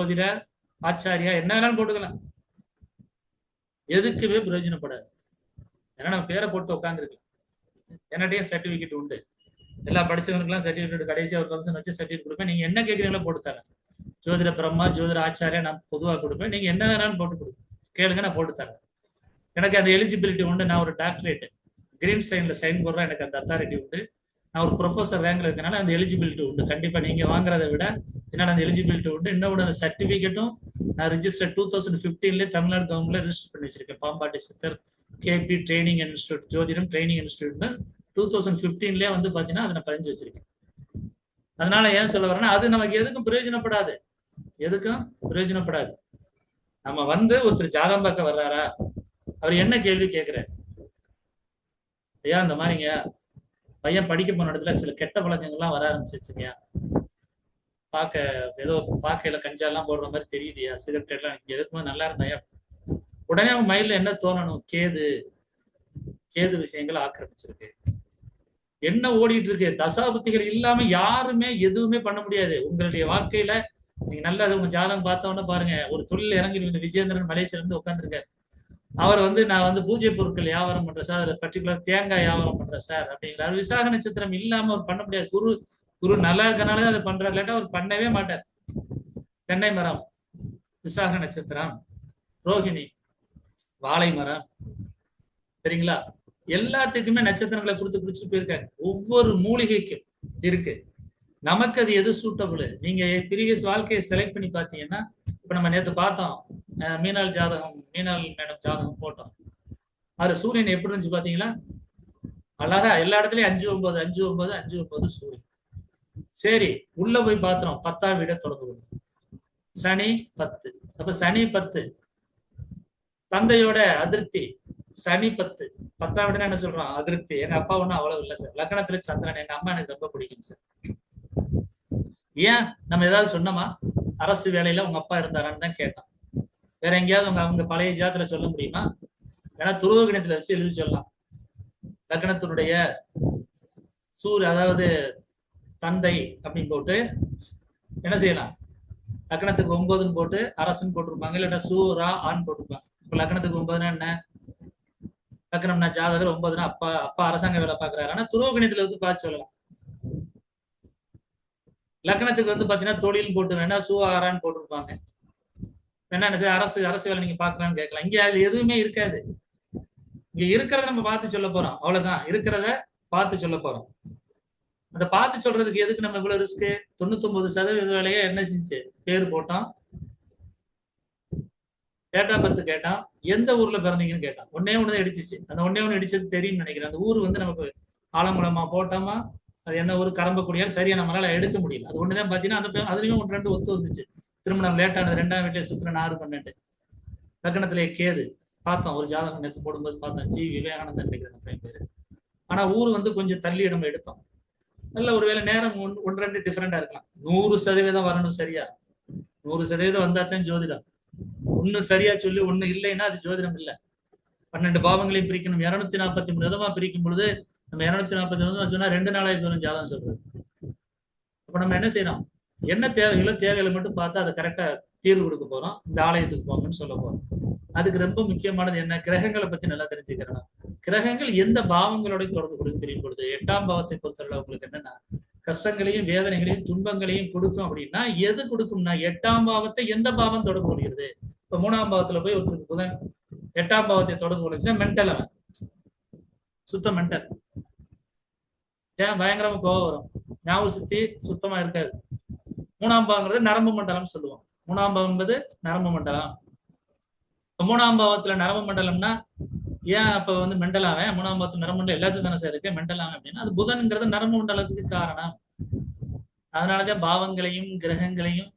ஜோதிட ஆச்சாரியா என்ன வேணாலும் போட்டுக்கலாம். எதுக்குமே பிரயோஜனப்படாது. ஏன்னா நம்ம பேரை போட்டு உட்காந்துருக்கலாம். என்னட்டையும் சர்டிபிகேட் உண்டு. எல்லா படிச்சவங்களுக்குலாம் சர்டிபிகேட் கடைசியாக ஒரு ஃபங்க்ஷன் வச்சு சர்டிபிகேட் கொடுப்பேன். நீங்க என்ன கேட்குறீங்களோ போட்டு தரேன். ஜோதிட பிரம்மா, ஜோதிட ஆச்சாரியா நான் பொதுவாக கொடுப்பேன். நீங்க என்ன வேணாலும் போட்டு கொடுப்பேன், கேளுங்க, நான் போட்டு தரேன். எனக்கு அந்த எலிஜிபிலிட்டி உண்டு. நான் ஒரு டாக்டரேட் கிரீன் சைன்ல சைன் போடுறேன். எனக்கு அந்த அத்தாரிட்டி உண்டு. நான் ஒரு ப்ரொஃபஸர் ரேங்க்ல இருக்கனால அந்த எலிஜிபிலிட்டி உண்டு. கண்டிப்பா நீங்க வாங்குறதை விட என்னோட அந்த எலிஜிபிலிட்டி உண்டு. இன்னொன்று அந்த சர்டிபிகேட்டும் நான் ரிஜிஸ்டர் 2015 தமிழ்நாடு கவர்மெண்ட்ல ரிஜிஸ்டர் பண்ணி வச்சிருக்கேன். Pambatti Siddhar KP training institute, ஜோதிடம் ட்ரைனிங் இன்ஸ்டியூட்ல 2015 வந்து பாத்தீங்கன்னா அதை நான் பதிஞ்சு வச்சிருக்கேன். அதனால ஏன் சொல்ல வரேன்னா, அது நமக்கு எதுக்கும் பிரயோஜனப்படாது. எதுக்கும் பிரயோஜனப்படாது. நம்ம வந்து ஒருத்தர் ஜாதகம் பார்க்க வர்றாரா, அவர் என்ன கேள்வி கேட்கிறார், ஐயா இந்த மாதிரிங்க பையன் படிக்க போன இடத்துல சில கெட்ட பழக்கங்கள்லாம் வர ஆரம்பிச்சிருச்சுங்கய்யா, பார்க்க ஏதோ பார்க்கையில கஞ்சாலாம் போடுற மாதிரி தெரியுதுயா, சிகரெட் எல்லாம் எதுக்குமே நல்லா இருந்தாயா. உடனே அவங்க மைண்ட்ல என்ன தோணணும், கேது கேது விஷயங்கள் ஆக்கிரமிச்சிருக்கு. என்ன ஓடிட்டு இருக்கு, தசாபுத்திகள் இல்லாம யாருமே எதுவுமே பண்ண முடியாது. உங்களுடைய வாழ்க்கையில நீங்க நல்லா உங்க ஜாதகம் பார்த்தோன்னு பாருங்க. ஒரு தொழில் இறங்கி விஜயேந்திரன் மலேசியில இருந்து உட்காந்துருக்காரு. அவர் வந்து நான் வந்து பூஜை பொருட்கள் வியாபாரம் பண்றேன் சார், அதுல பர்டிகுலர் தேங்காய் வியாபாரம் பண்றேன் சார் அப்படிங்கிறார். விசாக நட்சத்திரம் இல்லாம அவர் பண்ண முடியாது. குரு குரு நல்லா இருக்கனால அதை பண்றாரு, இல்லாட்டா அவர் பண்ணவே மாட்டார். தென்னை மரம் விசாக நட்சத்திரம், ரோஹிணி வாழை மரம், சரிங்களா, எல்லாத்துக்குமே நட்சத்திரங்களை கொடுத்து பிடிச்சிட்டு போயிருக்காங்க. ஒவ்வொரு மூலிகைக்கும் இருக்கு. நமக்கு அது எது சூட்டபிள். நீங்க ப்ரீவியஸ் வாழ்க்கையை செலக்ட் பண்ணி பார்த்தீங்கன்னா, இப்ப நம்ம நேற்று பார்த்தோம் மீனாள் ஜாதகம், மீனாள் மேடம் ஜாதகம் போட்டோம். அது சூரியன் எப்படி இருந்துச்சு பாத்தீங்களா, அழகா எல்லா இடத்துலயும் 5-9 5-9 5-9 சூரியன். சரி, உள்ள போய் பார்த்தோம் 10ஆம் வீட தொடர்பு சனி 10. அப்ப சனி 10 தந்தையோட அதிருப்தி. சனி 10 10ஆம் வீடுனா என்ன சொல்றோம், அதிருப்தி. எங்க அப்பா ஒண்ணும் அவ்வளவு இல்லை சார். லக்னத்துல சந்திரன், எங்க அம்மா எனக்கு ரொம்ப பிடிக்கும் சார். ஏன் நம்ம ஏதாவது சொன்னோமா, அரசு வேலையில உங்க அப்பா இருந்தாரான்னு தான் கேட்டான். வேற எங்கேயாவது அவங்க பழைய ஜாதத்துல சொல்ல முடியுமா? ஏன்னா துருவ கணத்துல வச்சு எழுதி சொல்லலாம். லக்னத்தினுடைய சூரிய அதாவது தந்தை அப்படின்னு போட்டு என்ன செய்யலாம், லக்னத்துக்கு 9ன்னு போட்டு அரசுன்னு போட்டிருப்பாங்க, இல்லைன்னா சூரா ஆண் போட்டிருப்பாங்க. இப்ப லக்னத்துக்கு 9னா என்ன, லக்னம்னா ஜாதகர், 9னா அப்பா அப்பா அரசாங்க வேலை பாக்குறாரு. ஆனா துருவ கணத்துல வந்து பார்த்து சொல்லலாம். லக்னத்துக்கு வந்து பாத்தீங்கன்னா தொழில் போட்டு வேணா சூஆரான்னு போட்டிருப்பாங்க. என்ன செய்ய, அரசு அரசு வேலை நீங்க பாக்கலாம்னு கேட்கலாம். இங்க அது எதுவுமே இருக்காது. இங்க இருக்கிறத நம்ம பார்த்து சொல்ல போறோம், அவ்வளவுதான். இருக்கிறத பார்த்து சொல்ல போறோம். அதை பார்த்து சொல்றதுக்கு எதுக்கு நம்ம இவ்வளவு ரிஸ்க்? 99% வேலையை என்ன செஞ்சு பேர் போட்டோம், டேட்டா பர்த் கேட்டான், எந்த ஊர்ல பிறந்தீங்கன்னு கேட்டான். ஒன்னே ஒண்ணுதான் இடிச்சிச்சு. அந்த ஒன்னே ஒண்ணு இடிச்சது தெரியும்னு நினைக்கிறேன். அந்த ஊர் வந்து நமக்கு ஆலங்குளமா போட்டோமா, அது என்ன ஊர் கரம்பக்கூடியான்னு சரியா நம்மளால எடுக்க முடியல. அது ஒண்ணுதான் பாத்தீங்கன்னா அந்த அதுலயும் 1-2 ஒத்து வந்துச்சு. திருமணம் லேட்டானது, 2ஆம் வீட்டிலே சுத்திர 6-12 லக்னத்திலே கேது பார்த்தோம். ஒரு ஜாதகம் நேற்று போடும்போது பார்த்தோம், ஜி விவேகானந்தன் நினைக்கிறேன் பேரு. ஆனா ஊர் வந்து கொஞ்சம் தள்ளி நம்ம எடுத்தோம். நல்ல ஒருவேளை நேரம் 1-2 டிஃபரெண்டா இருக்கலாம். 100% வரணும் சரியா. 100% வந்தாத்தான் ஜோதிடம். ஒண்ணு சரியா சொல்லி ஒண்ணு இல்லைன்னா அது ஜோதிடம் இல்லை. 12 பாவங்களையும் பிரிக்கணும். 243 விதமா பிரிக்கும் பொழுது நம்ம 243 சொன்னா 2 நாளாய் போயிடும் ஜாதகம் சொல்றது. அப்ப நம்ம என்ன செய்யணும், என்ன தேவைகளை மட்டும் பார்த்து அதை கரெக்டா தீர்வு கொடுக்க போறோம். இந்த ஆலயத்துக்கு போங்கன்னு சொல்ல போறோம். அதுக்கு ரொம்ப முக்கியமானது என்ன, கிரகங்களை பத்தி நல்லா தெரிஞ்சுக்கிறோம். கிரகங்கள் எந்த பாவங்களோட தொடர்பு கொடுக்கும் தெரியும் பொழுது 8ஆம் பாவத்தை பொறுத்தவரை உங்களுக்கு என்னன்னா, கஷ்டங்களையும் வேதனைகளையும் துன்பங்களையும் கொடுக்கும். அப்படின்னா எது கொடுக்கும்னா, 8ஆம் பாவத்தை எந்த பாவம் தொடர்பு கொள்கிறது. இப்ப 3ஆம் பாவத்துல போய் ஒருத்தருக்கு புதன் 8ஆம் பாவத்தை தொடர்பு கொள்ளுச்சுன்னா மென்டல், அவன் சுத்த மென்டல். ஏன் பயங்கரமா கோவம் வரும், ஞாபக சக்தி சுத்தமா இருக்காது. 3ஆம் பாவங்கிறது நரம்பு மண்டலம் சொல்லுவோம். 3ஆம் பாவம் என்பது நரம்பு மண்டலம். 3ஆம் பாவத்துல நரம்பு மண்டலம்னா ஏன் அப்ப வந்து மெண்டலாவேன், 3ஆம் பாவத்துல நரம்பு மண்டலம் எல்லாத்துக்கும் தானே சார் இருக்கு. மெண்டலாவேன் அப்படின்னா அது புதன்ங்கிறது நரம்பு மண்டலத்துக்கு காரணம். அதனாலதான் பாவங்களையும் கிரகங்களையும்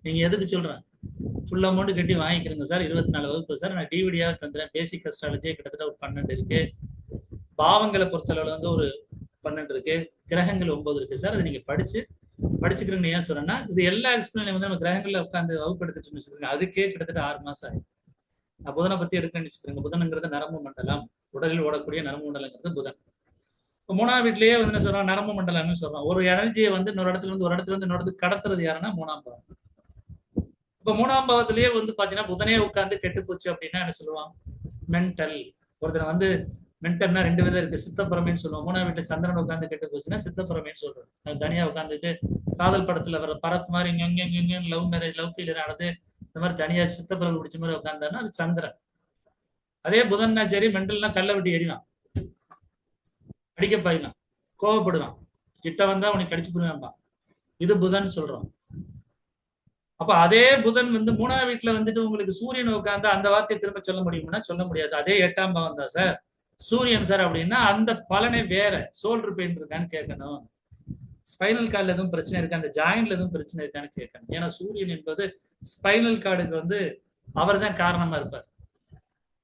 நீங்க எதுக்கு சொல்றேன், ஃபுல் அமௌண்ட் கட்டி வாங்கிக்கிறீங்க சார், 24 வகுப்பு சார், நான் டிவிடியாக தந்துறேன். பேசிக் அஸ்ட்ராலஜியே கிட்டத்தட்ட ஒரு 12 இருக்கு. பாவங்களை பொறுத்தளவுல வந்து ஒரு 12 இருக்கு, கிரகங்கள் 9 இருக்கு சார். அதை நீங்க படிச்சுக்கிறீங்கன்னு ஏன் சொல்றேன்னா, இது எல்லா எக்ஸ்பிளைனையும் வந்து நம்ம கிரகங்கள்ல உட்காந்து வகுப்பு எடுத்துட்டு வச்சுருக்கோங்க. அதுக்கே கிட்டத்தட்ட 6 மாசம் ஆகும். நான் புதனை பத்தி எடுக்கணும்னு வச்சுக்கிறேங்க. புதனுங்கிறது நரம்பு மண்டலம், உடலில் ஓடக்கூடிய நரம்பு மண்டலங்கிறது புதன். இப்போ 3ஆம் வீட்லயே வந்து என்ன சொல்றோம், நரம்பு மண்டலம்னு சொல்றோம். ஒரு எனர்ஜியை வந்து இன்னொரு இடத்துல இருந்து இன்னொரு இடத்துக்கு கடத்துறது யாருன்னா 3ஆம் பாவம். இப்ப 3ஆம் பாவத்திலேயே பாத்தீங்கன்னா புதனே உட்கார்ந்து கெட்டு போச்சு அப்படின்னா என்ன சொல்லுவான்? மென்டல். ஒருத்தர் மென்டல்னா 2 விதம் இருக்கு. சித்தப்புறமேன்னு சொல்லுவோம். 3ஆம் வீட்டுல சந்திரன் உட்கார்ந்து கெட்டு போச்சுன்னா சித்தப்புறமேன்னு சொல்றோம். அது தனியா உட்காந்துட்டு காதல் படத்துல வர பரத் மாதிரி லவ் மேரேஜ் லவ் ஃபெயிலியர் ஆனது இந்த மாதிரி தனியா சித்தப்புறம் பிடிச்ச மாதிரி உட்காந்தாருன்னா அது சந்திரன். அதே புதன்னா சரி, மென்டல்னா கல்லை விட்டு எறிவான், அடிக்க பாயிலாம், கோவப்படுவான், கிட்ட வந்தா உனக்கு கடிச்சு போடுவான்பா. இது புதன் சொல்றோம். அப்ப அதே புதன் 3ஆம் வீட்டுல உங்களுக்கு சூரியன் உட்கார்ந்து அந்த வார்த்தையை திரும்ப சொல்ல முடியும்னா சொல்ல முடியாது. அதே 8ஆம் பாவம் தான் சார் சூரியன் சார் அப்படின்னா அந்த பலனை வேற. சோல்டர் பெயின் இருக்கான்னு கேட்கணும், ஸ்பைனல் கார்டுல எதுவும் பிரச்சனை இருக்கா, அந்த ஜாயின்ட்ல எதுவும் பிரச்சனை இருக்கான்னு கேட்கணும். ஏன்னா சூரியன் என்பது ஸ்பைனல் கார்டுக்கு அவர் தான் காரணமா இருப்பார்.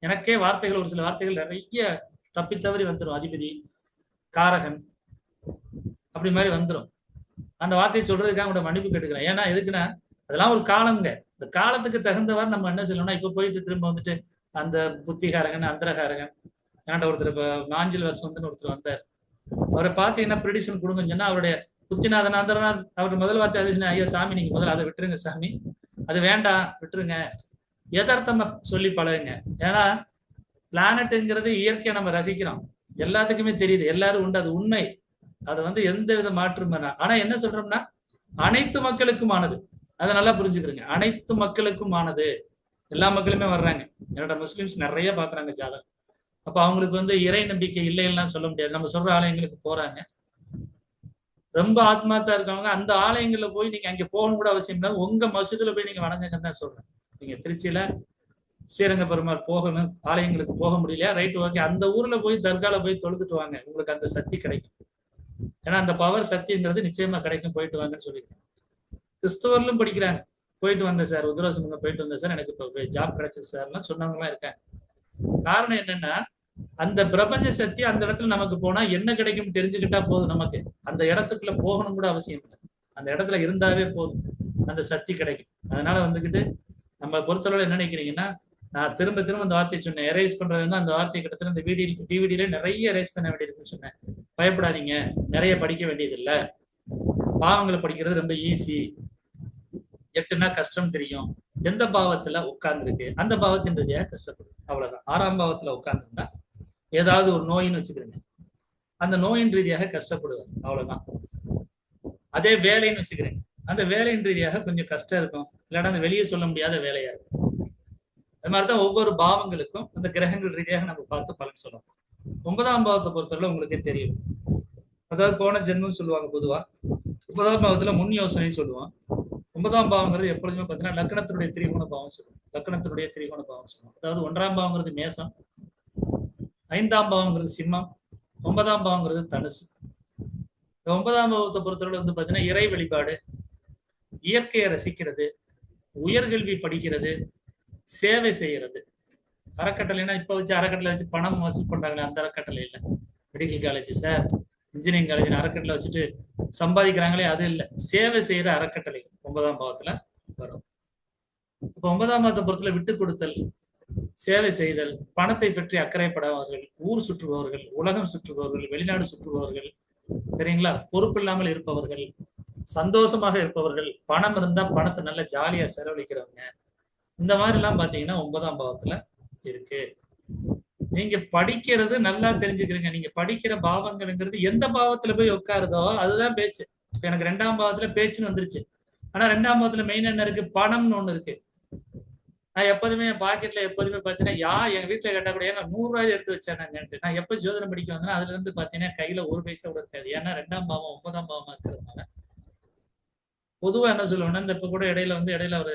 எனக்கே வார்த்தைகள் ஒரு சில வார்த்தைகள் நிறைய தப்பி தவறி வந்துடும். அதிபதி, காரகன் அப்படி மாதிரி வந்துடும். அந்த வார்த்தையை சொல்றதுக்காக கூட மன்னிப்பு கேட்டுக்கிறேன். ஏன்னா எதுக்குன்னா அதெல்லாம் ஒரு காலங்க. இந்த காலத்துக்கு தகுந்தவாறு நம்ம என்ன சொல்லணும்னா இப்ப போயிட்டு திரும்ப அந்த புத்திகாரகன் அந்தரகாரகன் ஏன்டா ஒருத்தர் இப்ப மாஞ்சில் வசவந்தன் ஒருத்தர் வந்தார். அவரை பார்த்தீங்கன்னா ப்ரெடிஷன் கொடுங்கன்னு சொன்னா அவருடைய புத்திநாதன் அந்தரநாத் அவர் முதல் வார்த்தை அது, ஐயா சாமி நீங்க முதல்ல அதை விட்டுருங்க சாமி, அது வேண்டாம் விட்டுருங்க, யதார்த்தமா சொல்லி பழகுங்க. ஏன்னா பிளானட்டுங்கிறது இயற்கையை நம்ம ரசிக்கிறோம், எல்லாத்துக்குமே தெரியுது, எல்லாரும் உண்டு, அது உண்மை. அது எந்த வித மாற்றம். ஆனா என்ன சொல்றோம்னா அனைத்து மக்களுக்குமானது. அதை நல்லா புரிஞ்சுக்கிறீங்க. அனைத்து மக்களுக்குமானது, எல்லா மக்களுமே வர்றாங்க. என்னோட முஸ்லிம்ஸ் நிறைய பாக்குறாங்க ஜாதகம். அப்ப அவங்களுக்கு இறை நம்பிக்கை இல்லைன்னு சொல்ல முடியாது. நம்ம சொல்ற ஆலயங்களுக்கு போறாங்க, ரொம்ப ஆத்மாத்தா இருக்கவங்க அந்த ஆலயங்கள்ல போய் நீங்க அங்க போகணும் கூட அவசியம் இல்லை. உங்க மசூதில போய் நீங்க வணங்குங்கன்னு தான் சொல்றேன். நீங்க திருச்சியில ஸ்ரீரங்க பெருமாள் போகணும், ஆலயங்களுக்கு போக முடியலையா, ரைட், ஓகே, அந்த ஊர்ல போய் தர்கால போய் தொழுதுட்டு வாங்க, உங்களுக்கு அந்த சக்தி கிடைக்கும். ஏன்னா அந்த பவர் சக்திங்கிறது நிச்சயமா கிடைக்கும், போயிட்டு வாங்கன்னு சொல்லியிருக்கேன். கிறிஸ்தவர்களும் படிக்கிறாங்க, போயிட்டு வந்தேன் சார், உத்தரவாசம் போயிட்டு வந்தேன் சார், எனக்கு இப்போ ஜாப் கிடைச்சது சார்லாம் சொன்னவங்களாம் இருக்காங்க. காரணம் என்னன்னா அந்த பிரபஞ்ச சக்தி அந்த இடத்துல நமக்கு போனா என்ன கிடைக்கும் தெரிஞ்சுக்கிட்டா போதும். நமக்கு அந்த இடத்துக்குள்ள போகணும் கூட அவசியம் இல்லை, அந்த இடத்துல இருந்தாவே போதும், அந்த சக்தி கிடைக்கும். அதனால நம்ம பொறுத்தளவுல என்ன நினைக்கிறீங்கன்னா, நான் திரும்ப திரும்ப அந்த வார்த்தையை சொன்னேன், எரேஸ் பண்றதுன்னா அந்த வார்த்தை கிட்டத்தட்ட இந்த டிவிடியில நிறைய எரேஸ் பண்ண வேண்டியதுன்னு சொன்னேன். பயப்படாதீங்க, நிறைய படிக்க வேண்டியது இல்லை, பாவங்களை படிக்கிறது ரொம்ப ஈஸி, 8னா கஷ்டம் தெரியும், எந்த பாவத்துல உட்கார்ந்துருக்கு அந்த பாவத்தின் ரீதியாக கஷ்டப்படும், அவ்வளவுதான். 6ஆம் பாவத்துல உட்கார்ந்துருந்தா ஏதாவது ஒரு நோயின்னு வச்சுக்கிறேங்க, அந்த நோயின் ரீதியாக கஷ்டப்படுவார், அவ்வளவுதான். அதே வேலைன்னு வச்சுக்கிறேங்க, அந்த வேலையின் ரீதியாக கொஞ்சம் கஷ்டம் இருக்கும், இல்லாட்டா அந்த வெளியே சொல்ல முடியாத வேலையா இருக்கும். அது மாதிரிதான் ஒவ்வொரு பாவங்களுக்கும் அந்த கிரகங்கள் ரீதியாக நம்ம பார்த்து பலன் சொல்லணும். 9ஆம் பாவத்தை பொறுத்தவரை உங்களுக்கே தெரியும், அதாவது போன ஜென்மம் சொல்லுவாங்க பொதுவா. 9ஆம் பாவத்துல முன் யோசனை சொல்லுவான். 9ஆம் பாவங்கிறது எப்பொழுதுமே பார்த்தீங்கன்னா லக்னத்தினுடைய திரிகோண பாவம் சொல்லுவோம். லக்னத்தினுடைய திரிகோண பாவம் சொல்லுவோம். அதாவது 1ஆம் பாவங்கிறது மேசம், 5ஆம் பாவங்கிறது சிம்மம், 9ஆம் பாவங்கிறது தனுசு. 9ஆம் பாவத்தை பொறுத்தவரை பார்த்தீங்கன்னா இறை வழிபாடு, இயற்கையை ரசிக்கிறது, உயர்கல்வி படிக்கிறது, சேவை செய்யறது. அறக்கட்டளைனா இப்ப வச்சு அறக்கட்டளை வச்சு பணம் வசூல் பண்றாங்களே அந்த அறக்கட்டளை இல்லை. Medical college sir, engineering college அறக்கட்டளை வச்சுட்டு சம்பாதிக்கிறாங்களே அது இல்லை, சேவை செய்யற அறக்கட்டளை 9ஆம் பாவத்துல வரும். இப்ப 9ஆம் பாவத்தை பொறுத்தல விட்டு கொடுத்தல், சேவை செய்தல், பணத்தை பற்றி அக்கறைப்படாதவர்கள், ஊர் சுற்றுபவர்கள், உலகம் சுற்றுபவர்கள், வெளிநாடு சுற்றுபவர்கள், சரிங்களா, பொறுப்பு இல்லாமல் இருப்பவர்கள், சந்தோஷமாக இருப்பவர்கள், பணம் இருந்தா பணத்தை நல்ல ஜாலியா செலவழிக்கிறவங்க, இந்த மாதிரி எல்லாம் பாத்தீங்கன்னா 9ஆம் பாவத்துல இருக்கு. நீங்க படிக்கிறது நல்லா தெரிஞ்சுக்கிறீங்க. நீங்க படிக்கிற பாவங்கள்ங்கிறது எந்த பாவத்துல போய் உட்காருதோ அதுதான் பேச்சு. எனக்கு 2ஆம் பாவத்துல பேச்சுன்னு வந்துருச்சு. ஆனா 2ஆம் பாவத்துல மெயின் என்ன இருக்கு, பணம்னு ஒண்ணு இருக்கு. நான் எப்போதுமே என் பாக்கெட்ல எப்போதுமே பாத்தீங்கன்னா எங்க வீட்டுல கேட்டா கூட ஏன்னா 100 ரூபாய் எடுத்து வச்சேன். நான் எப்ப ஜோதிடம் படிக்க வந்தேன்னா அதுல இருந்து பாத்தீங்கன்னா கையில 1 பைசா கூட இருக்காது. ஏன்னா 2ஆம் பாவம் 9ஆம் பாவமா இருக்கிறதுனால பொதுவா என்ன சொல்லுவேன்னா, இந்த இப்ப கூட இடையில ஒரு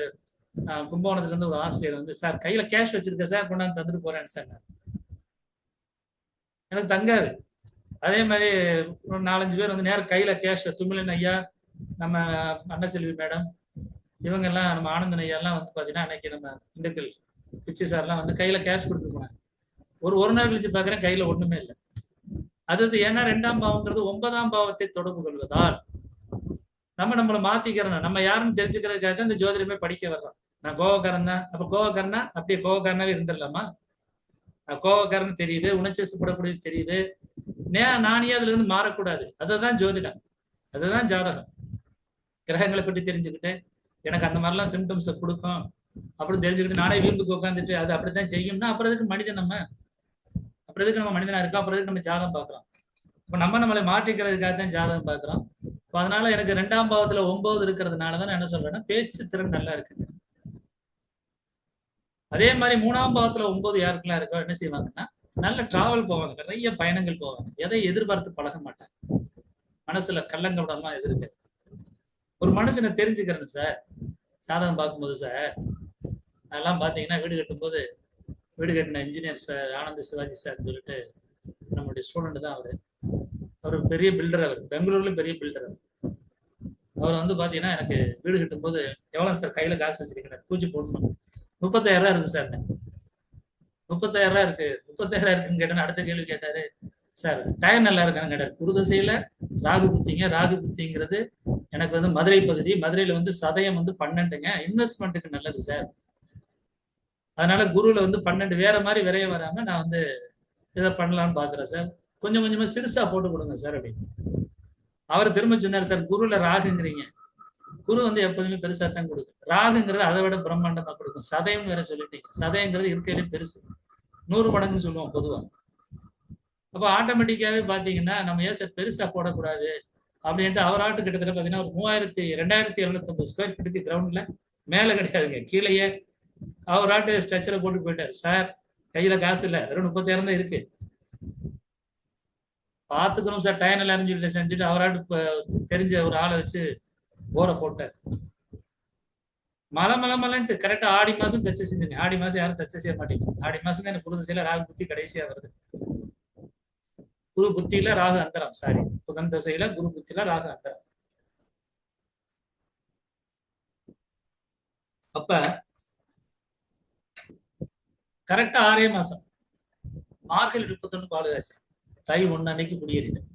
கும்பகோணத்துல இருந்து ஒரு ஆசிரியர் சார் கையில கேஷ் வச்சிருக்க சார், கொண்டாந்து தந்துட்டு போறேன் சார். எனக்கு தங்காது. அதே மாதிரி ஒரு 4-5 பேர் நேரம் கையில கேஷ், துமிழன் ஐயா, நம்ம அன்னசெல்வி மேடம், இவங்க எல்லாம், நம்ம ஆனந்தன் ஐயா எல்லாம் பாத்தீங்கன்னா அன்னைக்கு நம்ம திண்டுக்கல் பிச்சை சார்லாம் கையில கேஷ் கொடுத்துட்டு போனாங்க. ஒரு நாள் கழிச்சு பாக்குறேன் கையில ஒண்ணுமே இல்லை. அது ஏன்னா 2ஆம் பாவங்கிறது 9ஆம் பாவத்தை தொடர்பு கொள்வதால் நம்மளை மாத்திக்கிறோம். நம்ம யாருன்னு தெரிஞ்சுக்கிறதுக்காக இந்த ஜோதிடமே படிக்க வர்றோம். நான் கோவக்காரன் தான், அப்ப கோவக்காரனா அப்படியே கோவக்காரனாவே இருந்துடலாமா? கோவக்காரன் தெரியுது, உணர்ச்சி வசப்படக்கூடியது தெரியுது, நானே அதுல இருந்து மாறக்கூடாது. அதுதான் ஜோதிடம், அதுதான் ஜாதகம். கிரகங்களை பற்றி தெரிஞ்சுக்கிட்டு எனக்கு அந்த மாதிரிலாம் சிம்டம்ஸை கொடுக்கும் அப்படின்னு தெரிஞ்சுக்கிட்டு நானே வீட்டுக்கு உட்காந்துட்டு அது அப்படித்தான் செய்யும்னா அப்புறம் எதுக்கு மனிதன் நம்ம, அப்புறம் எதுக்கு நம்ம மனிதனா இருக்கோம், அப்புறம் எதுக்கு நம்ம ஜாதகம் பார்க்குறோம்? இப்போ நம்ம நம்மளை மாற்றிக்கிறதுக்காக தான் ஜாதகம் பார்க்குறோம். இப்போ அதனால எனக்கு 2ஆம் பாவத்துல 9 இருக்கிறதுனால தான் நான் என்ன சொல்றேன்னா பேச்சு திறன் நல்லா இருக்குங்க. அதே மாதிரி 3ஆம் பாவத்துல 9 யாருக்கெல்லாம் இருக்கோ என்ன செய்வாங்கன்னா நல்ல டிராவல் போவாங்க, நிறைய பயணங்கள் போவாங்க, எதை எதிர்பார்த்து பழக மாட்டாங்க, மனசுல கள்ளங்கபடம்லாம் எது இருக்கு. ஒரு மனுஷனை தெரிஞ்சுக்கிறேன் சார் ஜாதகம் பார்க்கும்போது சார், அதெல்லாம் பார்த்தீங்கன்னா வீடு கட்டும்போது வீடு கட்டின engineer sir Anand Sivaji sir சொல்லிட்டு நம்மளுடைய ஸ்டூடெண்ட் தான் அவரு. அவர் பெரிய பில்டர், அவர் பெங்களூர்ல பெரிய பில்டர். அவர் வந்து பாத்தீங்கன்னா எனக்கு வீடு கட்டும்போது எவ்வளவு சார் கையில காசு வச்சிருக்கிறேன் பூஜை போடணும், 35,000 இருக்கு சார். 35,000 இருக்கு, 35,000 இருக்குன்னு கேட்டேன். அடுத்த கேள்வி கேட்டாரு, சார் டைம் நல்லா இருக்கான்னு கேட்டாரு. குருதசையில ராகு புத்திங்க, ராகு புத்திங்கிறது எனக்கு வந்து மதுரை பகுதி, மதுரையில வந்து சதயம் வந்து 12ங்க, இன்வெஸ்ட்மெண்ட்டுக்கு நல்லது சார். அதனால குருல வந்து 12 வேற மாதிரி விரைய வராம நான் வந்து இதை பண்ணலாம்னு பாக்குறேன் சார், கொஞ்சம் கொஞ்சமா சிறுசா போட்டு கொடுங்க சார் அப்படின்னு. அவர் திரும்ப சொன்னார், சார் குருல ராகுங்கிறீங்க, குரு வந்து எப்போதுமே பெருசா தான் கொடுக்கும், ராகுங்கிறது அதை விட பிரம்மாண்டமா கொடுக்கும், சதயம் வேற சொல்லிட்டீங்க, சதயங்கிறது இருக்கையிலே பெருசு, 100 மடங்குன்னு சொல்லுவோம் பொதுவா. அப்போ ஆட்டோமேட்டிக்காவே பாத்தீங்கன்னா நம்ம ஏன் சார் பெருசா போடக்கூடாது அப்படின்ட்டு அவர் ஆட்டு கிட்டத்தட்ட பாத்தீங்கன்னா ஒரு 2,750 ஸ்கொயர் ஃபீட்டுக்கு கிரவுண்ட்ல, மேல கிடையாதுங்க கீழேயே அவர் ஆட்டு ஸ்ட்ரக்சரை போட்டு போயிட்டாரு. சார் கையில காசு இல்ல, வெறும் 30,000 தான் இருக்கு, பாத்துக்கணும் சார் டைம் எல்லாம் செஞ்சுட்டு அவராட்டு தெரிஞ்ச ஒரு ஆளை வச்சு போரை போட்டார். மலன்ட்டு கரெக்டா ஆடி மாசம் தச்சை செஞ்சுங்க. ஆடி மாசம் யாரும் தச்சை செய்ய மாட்டீங்க, ஆடி மாசம் தான் எனக்கு குரு திசையில ராகு புத்தி கடைசியா வருது. குரு புத்தியில ராகு அந்தரம், சாரி புதன் திசையில குரு புத்தியில ராகு அந்தரம். அப்ப கரெக்டா 6 மாசம் மார்கழி 31 பாலுகாச்சு, தை 1 அன்னைக்கு குடியேறிட்டேன்.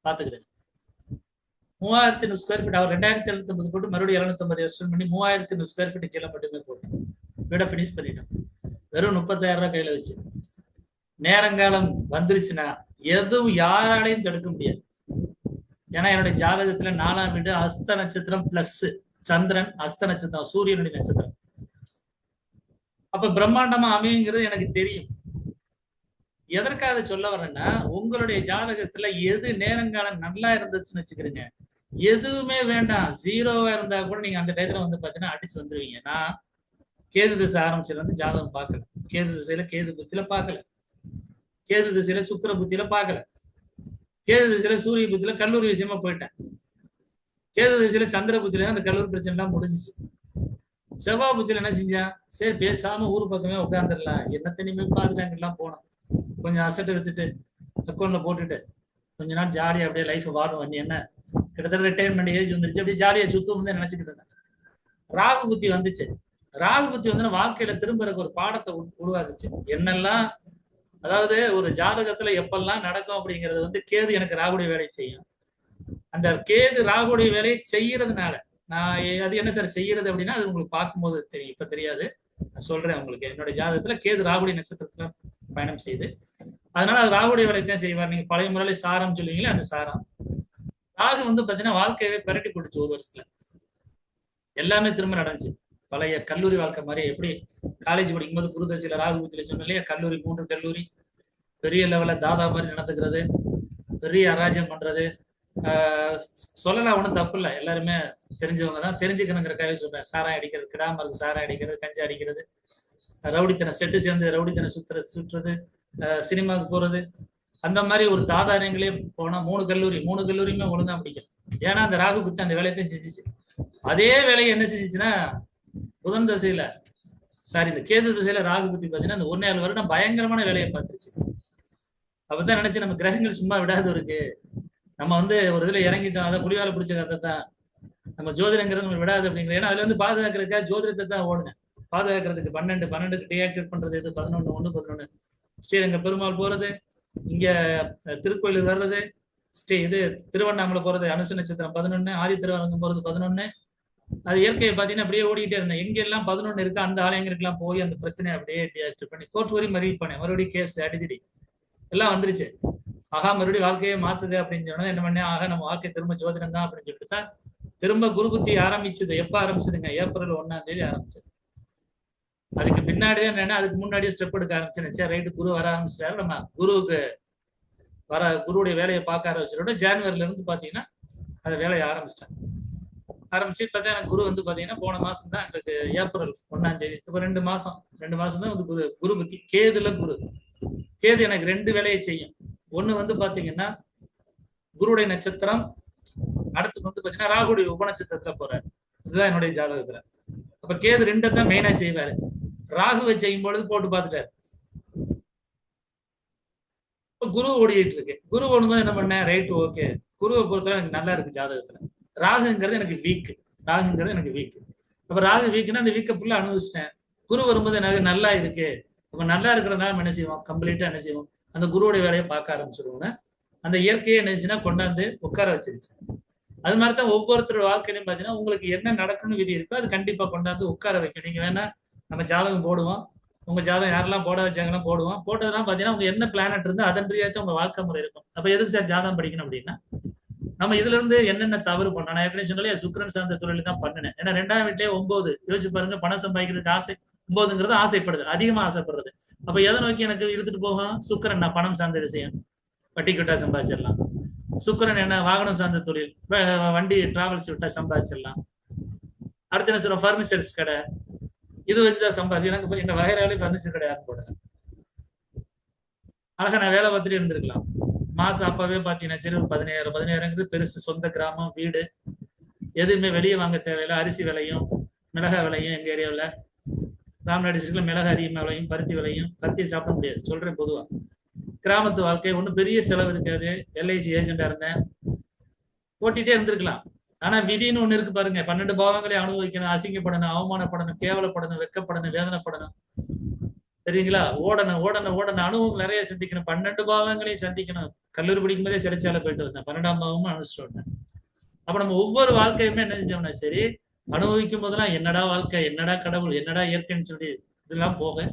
பாத்துக்கிறேன் 3,800 ஸ்கொயர் ஃபீட், அவர் 2,750 போட்டு மறுபடியும் 750 எக்ஸ்டெண்ட் பண்ணி 3,800 ஸ்கொயர் ஃபீட் கீழே மட்டுமே போட்டேன். வீட பினிஷ் பண்ணிட்டேன் வெறும் 30,000 கையில வச்சு. நேரங்காலம் வந்துருச்சுன்னா எதுவும் யாராலையும் தடுக்க முடியாது. ஏன்னா என்னுடைய ஜாதகத்துல 4ஆம் வீடு அஸ்த நட்சத்திரம் பிளஸ் சந்திரன், அஸ்த நட்சத்திரம் சூரியனுடைய நட்சத்திரம். அப்ப பிரம்மாண்டமா அமையுங்கிறது எனக்கு தெரியும். எதற்காக சொல்ல வரேன்னா உங்களுடைய ஜாதகத்துல எது நேரங்காலம் நல்லா இருந்துச்சுன்னு வச்சுக்கிறீங்க, எதுவுமே வேண்டாம் ஜீரோவா இருந்தா கூட நீங்க அந்த டயத்துல வந்து பாத்தீங்கன்னா அடிச்சு வந்துருவீங்க. நான் கேது திசை ஆரம்பிச்சதுல இருந்து ஜாதகம் பார்க்கல, கேது திசையில கேது புத்தியில பார்க்கல, கேது திசையில சுக்கிர புத்தியில பார்க்கல, கேது திசையில சூரிய புத்தியில கல்லூரி விஷயமா போயிட்டேன், கேது திசையில சந்திர புத்தியில அந்த கல்லூரி பிரச்சனை எல்லாம் முடிஞ்சிச்சு. செவ்வாய் புத்தியில என்ன செஞ்சான், சரி பேசாம ஊர் பக்கமே உட்காந்துடலாம், என்ன தனிமே பாத்துட்டாங்கலாம் போனோம், கொஞ்சம் அசட்டை வித்துட்டு அக்கௌண்ட்ல போட்டுட்டு கொஞ்ச நாள் ஜாலியா அப்படியே லைஃப் வாடும். வந்து என்ன கிட்டத்தட்ட ரிட்டையர்மெண்ட் ஏஜ் வந்துருச்சு, அப்படியே ஜாலியா சுத்தம் நினைச்சுக்கிட்டு இருந்தேன். ராகு புத்தி வந்துச்சு. ராகு புத்தி வந்து வாழ்க்கையில திரும்ப ஒரு பாடத்தை உருவாக்குச்சு. என்னெல்லாம் அதாவது ஒரு ஜாதகத்துல எப்பெல்லாம் நடக்கும் அப்படிங்கறது வந்து கேது எனக்கு ராகுடைய வேலையை செய்யும். அந்த கேது ராகுடைய வேலையை செய்யறதுனால நான் அது என்ன சார் செய்யறது அப்படின்னா அது உங்களுக்கு பார்க்கும்போது தெரியும், இப்ப தெரியாது, நான் சொல்றேன் உங்களுக்கு. என்னுடைய ஜாதகத்துல கேது ராகுடைய நட்சத்திரத்துல பயணம் செய்து அதனால அது ராகுடைய வேலையை தான் செய்வார். நீங்க பழைய முறையில சாரம் சொல்லுவீங்களே அந்த சாரம். ராகு வந்து பாத்தீங்கன்னா வாழ்க்கையவே பெரட்டி கொடுச்சு. ஒரு வருஷத்துல எல்லாமே திரும்ப நடந்துச்சு. பழைய கல்லூரி வாழ்க்கை மாதிரி, எப்படி காலேஜ் படிக்கும்போது குருதசையில ராகு புத்தியில சொன்னாலே கல்லூரி 3 கல்லூரி பெரிய லெவல்ல தாதா மாதிரி நடந்துக்கிறது, பெரிய அராஜகம் பண்றது, சொல்லலாம் ஒன்றும் தப்பு இல்லை, எல்லாருமே தெரிஞ்சவங்க தான், தெரிஞ்சுக்கணுங்கிறக்காக சொல்றேன். சாராயம் அடிக்கிறது, கிடாமருக்கு சாராயம் அடிக்கிறது, கஞ்சா அடிக்கிறது, ரவுடித்தனை செட்டு சேர்ந்து ரவுடித்தனை சுற்றுறது, சினிமாவுக்கு போறது, அந்த மாதிரி ஒரு தாதாரியங்களே போனா 3 கல்லூரியுமே ஒழுங்கா பிடிக்கும். ஏன்னா அந்த ராகு புத்தி அந்த வேலையத்தையும் செஞ்சிச்சு. அதே வேலையை என்ன செஞ்சிச்சுன்னா புதன் தசையில சாரி இந்த கேது திசையில ராகு புத்தி பார்த்தீங்கன்னா அந்த 1.5 வருடம் பயங்கரமான வேலையை பார்த்துருச்சு. அப்பதான் நினைச்சு நம்ம கிரகங்கள் சும்மா விடாது இருக்கு, நம்ம வந்து ஒரு இதுல இறங்கிட்டோம், அதை புலிவால பிடிச்ச கதை தான் நம்ம ஜோதிடங்கிறது நம்ம விடாது அப்படிங்கிற. ஏன்னா அதுல வந்து பாதுகாக்கிறதுக்காக ஜோதிடத்தை தான் ஓடுங்க, பாதுகாக்கிறதுக்கு 12 டீஆக்டிவேட் பண்றது இது 11 ஸ்ரீரங்க பெருமாள் போறது, இங்க திருக்கோயிலூர் வர்றது, இது திருவண்ணாமலை போறது அனுச நட்சத்திரம் 11, ஆதி திருவரங்கம் போறது 11. அது இயற்கையை பார்த்தீங்கன்னா அப்படியே ஓடிக்கிட்டே இருந்தேன். எங்க எல்லாம் 11 இருக்கு அந்த ஆலயங்களுக்கெல்லாம் போய் அந்த பிரச்சனையை அப்படியே டீஆக்டிவேட் பண்ணி கோர்ட் வரையும் மறிவு பண்ணேன். மறுபடியும் கேஸ் அடிதடி எல்லாம் வந்துருச்சு. ஆகா மறுபடியும் வாழ்க்கையே மாத்துது அப்படின்னு சொன்னா என்ன பண்ணேன், ஆகா நம்ம வாழ்க்கை திரும்ப ஜோதிடம் தான் அப்படின்னு சொல்லிட்டு தான் திரும்ப குரு புத்தி ஆரம்பிச்சது. எப்ப ஆரம்பிச்சதுங்க? ஏப்ரல் 1ஆம் தேதி ஆரம்பிச்சது. அதுக்கு பின்னாடியே என்னன்னா, அதுக்கு முன்னாடியே ஸ்டெப் எடுக்க ஆரம்பிச்சேன். சரி ரைட்டு, குரு வர ஆரம்பிச்சிட்டாரு, நம்ம குருவுக்கு குருவுடைய வேலையை பார்க்க ஆரம்பிச்சிட்டோம். ஜான்வரில இருந்து பாத்தீங்கன்னா அந்த வேலையை ஆரம்பிச்சிட்டேன். ஆரம்பிச்சு இப்பதான் எனக்கு குரு வந்து பாத்தீங்கன்னா போன மாசம் தான் எனக்கு ஏப்ரல் 1ஆம் தேதி. இப்ப 2 மாசம் தான் வந்து குரு புத்தி. கேதுல குரு. கேது எனக்கு 2 வேலையை செய்யும். ஒண்ணு வந்து பாத்தீங்கன்னா குருவுடைய நட்சத்திரம், அடுத்து வந்து பாத்தீங்கன்னா ராகுடைய உபநட்சத்திரத்துல போறாரு. இதுதான் என்னுடைய ஜாதகத்துல. அப்ப கேது 2 தான் மெயினா செய்வாரு. ராகுவை செய்யும் பொழுது போட்டு பார்த்துட்டாரு. குரு ஓடிட்டு இருக்கு. குரு ஓடும்போது என்ன பண்ணேன், ரைட் ஓகே, குருவை பொறுத்தவரை எனக்கு நல்லா இருக்கு ஜாதகத்துல. ராகுங்கிறது எனக்கு வீக். அப்ப ராகு வீக்னா அந்த வீக்கை ஃபுல்லா அனுபவிச்சிட்டேன். குரு வரும்போது எனக்கு நல்லா இருக்கு. அப்ப நல்லா இருக்கிறதுனால என்ன செய்வோம், கம்ப்ளீட்டா என்ன செய்வோம், அந்த குருவுடைய வேலையை பார்க்க ஆரம்பிச்சிருவோம். அந்த இயற்கையை நினைச்சுன்னா கொண்டாந்து உட்கார வச்சிருச்சு. அது மாதிரிதான் ஒவ்வொருத்தரோட வாழ்க்கையிலும் பாத்தீங்கன்னா உங்களுக்கு என்ன நடக்கணும்னு விதி இருக்கோ அது கண்டிப்பா கொண்டாந்து உட்கார வைக்கும். நீங்க வேணா நம்ம ஜாதகம் போடுவோம், உங்க ஜாதகம் யாரெல்லாம் போடாத ஜாதகம் போடுவோம். போட்டதெல்லாம் பாத்தீங்கன்னா உங்க என்ன பிளானட் இருந்து அதன் ரீதியாக உங்க வாழ்க்கை முறை இருக்கும். அப்ப எதுக்கு சார் ஜாதகம் படிக்கணும் அப்படின்னா, நம்ம இதுல இருந்து என்னென்ன தவறு பண்ணோம். நான் ஏற்கனவே சொன்னாலே சுக்கிரன் சார்ந்த தொழில் தான் பண்ணினேன். ஏன்னா 2ஆம் வீட்லயே 9 யோசிச்சு பாருங்க. பணம் சம்பாதிக்கிறதுக்கு ஆசை 9ங்கிறது ஆசைப்படுது, அதிகமா ஆசைப்படுறது. அப்ப எதை நோக்கி எனக்கு இழுத்துட்டு போகும்? சுக்கிரன். நான் பணம் சார்ந்த விஷயம், வட்டி கட்டா சம்பாதிச்சிடலாம். சுக்கிரன் என்ன, வாகனம் சார்ந்த தொழில், வண்டி டிராவல்ஸ் விட்டா சம்பாதிச்சிடலாம். அடுத்து என்ன சொல்றோம், பர்னிச்சர்ஸ் கடை, இது வச்சுதான் சம்பாதிச்சு எனக்கு இந்த வகைராலே பர்னிச்சர் கடை யாரும் போட அழகா நான் வேலை பார்த்துட்டு இருந்திருக்கலாம். மாசம் அப்பவே பாத்தீங்கன்னா சரி ஒரு 17,000 பெருசு. சொந்த கிராமம், வீடு, எதுவுமே வெளியே வாங்க தேவையில்லை. அரிசி விலையும் மிளகாய் விலையும் எங்க ஏரியாவில் ராமநாடு டிஸ்ட்ரிக்ட்ல மிளகாய் அதிகமாக விலையும், பருத்தி விலையும். பருத்தி சாப்பிட முடியாது சொல்றேன் பொதுவா. கிராமத்து வாழ்க்கை ஒன்றும் பெரிய செலவு இருக்காது. எல்ஐசி ஏஜென்டா இருந்தேன், ஓட்டிட்டே இருந்திருக்கலாம். ஆனா விதின்னு ஒண்ணு இருக்கு பாருங்க. 12 பாவங்களையும் அனுபவிக்கணும், அசிங்கப்படணும், அவமானப்படணும், கேவலப்படணும், வெக்கப்படணும், வேதனைப்படணும். சரிங்களா? ஓடணும் அனுபவம் நிறைய சந்திக்கணும். 12 பாவங்களையும் சந்திக்கணும். கல்லூரி படிக்கும் போதே சிறைச்சாலை போயிட்டு வந்தேன். 12ஆம் பாவமும் அனுபவிச்சுட்டு வந்தேன். அப்ப நம்ம ஒவ்வொரு வாழ்க்கையுமே என்ன செஞ்சோம்னா சரி, அனுபவிக்கும் போதெல்லாம் என்னடா வாழ்க்கை, என்னடா கடவுள், என்னடா இயற்கைன்னு சொல்லி இதெல்லாம் போக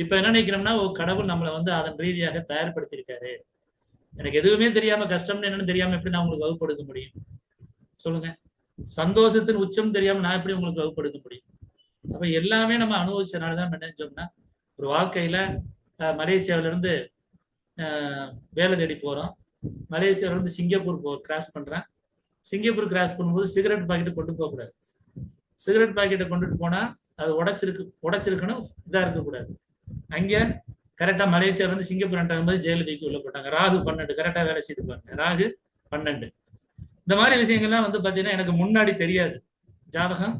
இப்ப என்ன நினைக்கிறோம்னா கடவுள் நம்மளை வந்து அதன் ரீதியாக தயார்படுத்தியிருக்காரு. எனக்கு எதுவுமே தெரியாம கஷ்டம்னு என்னன்னு தெரியாம எப்படி நான் உங்களுக்கு வகுப்படுத்த முடியும் சொல்லுங்க? சந்தோஷத்தின் உச்சம் தெரியாம நான் எப்படி உங்களுக்கு வகுப்படுத்த முடியும்? அப்ப எல்லாமே நம்ம அனுபவிச்சனாலதான் என்ன செஞ்சோம்னா ஒரு வாழ்க்கையில மலேசியாவில இருந்து வேலை தேடி போறோம். மலேசியாவில இருந்து சிங்கப்பூர் கிராஸ் பண்றேன். சிங்கப்பூர் கிராஸ் பண்ணும்போது சிகரெட் பாக்கெட் கொண்டு போக கூடாது. சிகரெட் பாக்கெட்டை கொண்டுட்டு போனா அது உடைச்சிருக்கணும், இதா இருக்கக்கூடாது. அங்க கரெக்டா மலேசியாவில இருந்து சிங்கப்பூர் போது ஜெயலலிதாக்கு உள்ள போட்டாங்க. ராகு 12 கரெக்டா வேலை செய்து பாருங்க. ராகு 12. இந்த மாதிரி விஷயங்கள்லாம் வந்து பாத்தீங்கன்னா எனக்கு முன்னாடி தெரியாது. ஜாதகம்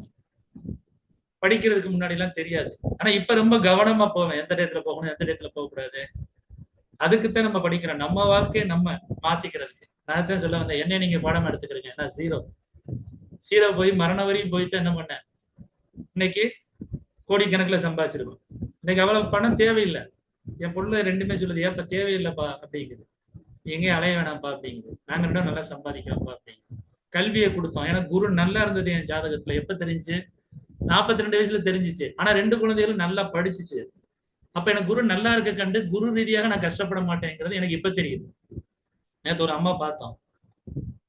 படிக்கிறதுக்கு முன்னாடி எல்லாம் தெரியாது. ஆனா இப்ப ரொம்ப கவனமா போவேன். எந்த இடத்துல போகணும், எந்த இடத்துல போகக்கூடாது. அதுக்குத்தான் நம்ம படிக்கிறோம். நம்ம வாழ்க்கையை நம்ம மாத்திக்கிறதுக்கு. நான் தான் சொல்ல வந்தேன், என்ன நீங்க பாடம் எடுத்துக்கிறீங்க? நான் ஜீரோ போய் மரண வரையும் போயிட்டு என்ன பண்ணேன், இன்னைக்கு கோடிக்கணக்கில் சம்பாதிச்சிருக்கோம். இன்னைக்கு அவ்வளவு பணம் தேவையில்லை. என் பொண்ணு 2மே சொல்லுது, ஏப்ப தேவையில்லைப்பா அப்படிங்குது. எங்கேயும் அலைய வேணாம்ப்பா அப்படிங்குது. நாங்க இன்னும் நல்லா சம்பாதிக்கிறோம்ப்பா அப்படிங்குது. கல்வியை கொடுத்தோம். எனக்கு குரு நல்லா இருந்தது என் ஜாதகத்துல. எப்ப தெரிஞ்சு? 42 வயசுல தெரிஞ்சிச்சு. ஆனா 2 குழந்தைகளும் நல்லா படிச்சுச்சு. அப்ப எனக்கு குரு நல்லா இருக்க கண்டு குரு ரீதியாக நான் கஷ்டப்பட மாட்டேங்கிறது எனக்கு இப்ப தெரியுது. நேற்று ஒரு அம்மா பார்த்தோம்,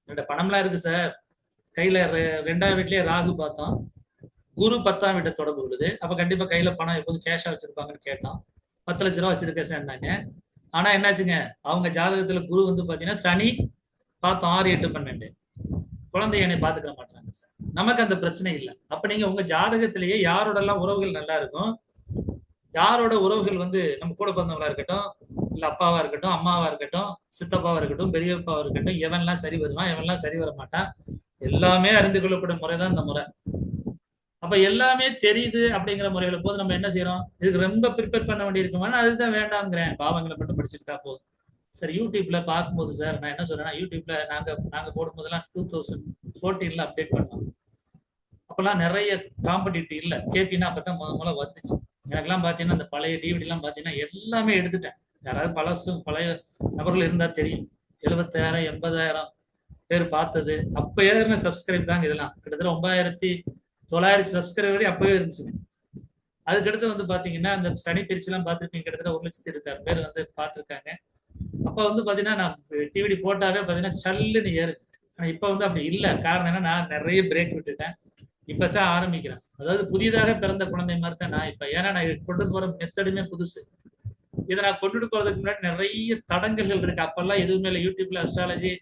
என்னோட பணம்லாம் இருக்கு சார் கையில, 2ஆம் வீட்லயே ராகு பார்த்தோம், குரு 10ஆம் வீட்டை தொடர்பு கொள்ளுது. அப்ப கண்டிப்பா கையில பணம் எப்போதும் கேஷா வச்சிருப்பாங்கன்னு கேட்டோம். 10 லட்ச ரூபா வச்சிருக்கேன் சார்னாங்க. ஆனா என்னாச்சுங்க, அவங்க ஜாதகத்துல குரு வந்து பாத்தீங்கன்னா சனி பார்த்தோம் 6, 8, 12. குழந்தை என்னை பாத்துக்க மாட்டாங்க சார். நமக்கு அந்த பிரச்சனை இல்லை. அப்ப நீங்க உங்க ஜாதகத்திலேயே யாரோட எல்லாம் உறவுகள் நல்லா இருக்கும், யாரோட உறவுகள் வந்து நம்ம கூட பிறந்தவங்களா இருக்கட்டும், இல்ல அப்பாவா இருக்கட்டும், அம்மாவா இருக்கட்டும், சித்தப்பாவா இருக்கட்டும், பெரியப்பாவா இருக்கட்டும், எவன்லாம் சரி வருவான், எவன்லாம் சரி வர மாட்டான், எல்லாமே அறிந்து கொள்ளப்படும் முறைதான் இந்த முறை. அப்ப எல்லாமே தெரியுது அப்படிங்கிற முறையில போது நம்ம என்ன செய்யறோம், இதுக்கு ரொம்ப ப்ரிப்பேர் பண்ண வேண்டி இருக்குமானா அதுதான் வேண்டாம்ங்கிறேன். பாவங்களை மட்டும் படிச்சுக்கிட்டா போதும் சார். யூடியூப்ல பார்க்கும்போது சார் நான் என்ன சொல்றேன்னா, யூடியூப்ல நாங்க போடும்போதெல்லாம் 2014 அப்டேட் பண்ணோம். அப்பெல்லாம் நிறைய காம்படிட்டிவ் இல்ல. கேபின்னா அப்பதான் முதல்ல வந்துச்சு. எனக்கெல்லாம் பாத்தீங்கன்னா அந்த பழைய டிவிடி எல்லாம் பாத்தீங்கன்னா எல்லாமே எடுத்துட்டேன். யாராவது பழைய நபர்கள் இருந்தா தெரியும். 70,000 80,000 பேர் பார்த்தது. அப்ப ஏறின சப்ஸ்கிரைப் தாங்க இதெல்லாம். கிட்டத்தட்ட 9,900 சப்ஸ்கிரைபர் அப்பவே இருந்துச்சுங்க. அதுக்கடுத்து வந்து பாத்தீங்கன்னா அந்த சனி பயிற்சி எல்லாம் பார்த்துருப்பீங்க. கிட்டத்தட்ட 1,26,000 பேர் வந்து பார்த்திருக்காங்க. அப்ப வந்து பாத்தீங்கன்னா நான் டிவிடி போட்டாவே பாத்தீங்கன்னா சல்லுன்னு ஏறு. ஆனா இப்ப வந்து அப்படி இல்லை. காரணம் என்ன, நான் நிறைய பிரேக் விட்டுட்டேன். இப்பதான் ஆரம்பிக்கிறேன். அதாவது புதிதாக பிறந்த குழந்தை மாதிரி தான் நான் இப்ப. ஏன்னா நான் கொண்டு போற மெத்தடுமே புதுசு. இதை நான் கொண்டுட்டு போறதுக்கு முன்னாடி நிறைய தடங்கல்கள் இருக்கு. அப்பெல்லாம் எதுவுமே இல்லை. யூடியூப்ல அஸ்ட்ராலஜி,